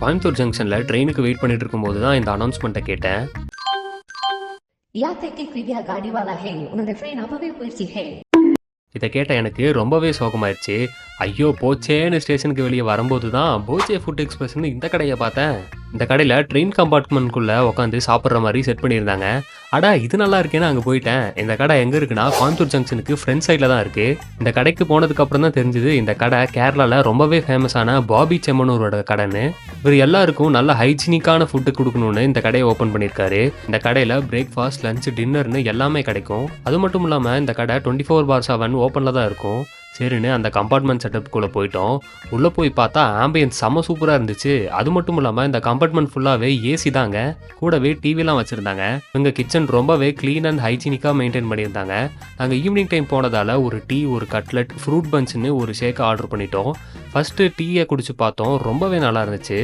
கோயம்புத்தூர் ஜங்ஷன்ல ட்ரெயினுக்கு வெயிட் பண்ணிட்டு இருக்கும்போது தான் இந்த அனௌன்ஸ்மெண்ட்டை கேட்டேன். याद है कि कृपया गाड़ी वाला है उन्होंने ट्रेन अभी पहुंची है. இதை கேட்ட எனக்கு ரொம்பவே சோகமாயிருச்சு. ஐயோ போச்சேன்னு ஸ்டேஷனுக்கு வெளியே வரும்போது தான் போச்சே ஃபுட் எக்ஸ்பிரஸ்னு இந்த கடையை பார்த்தேன். இந்த கடையில் ட்ரெயின் கம்பார்ட்மெண்ட்குள்ளே உட்காந்து சாப்பிட்ற மாதிரி செட் பண்ணியிருந்தாங்க. அடா இது நல்லா இருக்கேன்னு அங்கே போயிட்டேன். இந்த கடை எங்கே இருக்குன்னா கோயம்புத்தூர் ஜங்ஷனுக்கு ஃப்ரண்ட் சைடில் தான் இருக்குது. இந்த கடைக்கு போனதுக்கப்புறம் தான் தெரிஞ்சுது இந்த கடை கேரளாவில் ரொம்பவே ஃபேமஸான பாபி செம்மனூரோட கடைன்னு. இவர் எல்லாருக்கும் நல்ல ஹைஜீனிக்கான ஃபுட்டு கொடுக்கணும்னு இந்த கடையை ஓப்பன் பண்ணியிருக்காரு. இந்த கடையில் பிரேக்ஃபாஸ்ட், லஞ்ச், டின்னர்னு எல்லாமே கிடைக்கும். அது மட்டும் இல்லாமல் இந்த கடை 24/7 ஓப்பனில் தான் இருக்கும். சரின்னு அந்த கம்பார்ட்மெண்ட் செட்டப்புக்குள்ளே போயிட்டோம். உள்ளே போய் பார்த்தா ஆம்பியன்ஸ் செம்ம சூப்பராக இருந்துச்சு. அது மட்டும் இல்லாமல் இந்த கம்பார்ட்மெண்ட் ஃபுல்லாகவே ஏசி தாங்க. கூடவே டிவிலாம் வச்சுருந்தாங்க. இவங்க கிச்சன் ரொம்பவே க்ளீன் அண்ட் ஹைஜீனிக்காக மெயின்டைன் பண்ணியிருந்தாங்க. நாங்கள் ஈவினிங் டைம் போனதால் ஒரு டீ, ஒரு கட்லெட், ஃப்ரூட் பஞ்சுன்னு ஒரு ஷேக்கை ஆர்டர் பண்ணிட்டோம். ஃபஸ்ட்டு டீயை குடிச்சு பார்த்தோம். ரொம்பவே நல்லா இருந்துச்சு.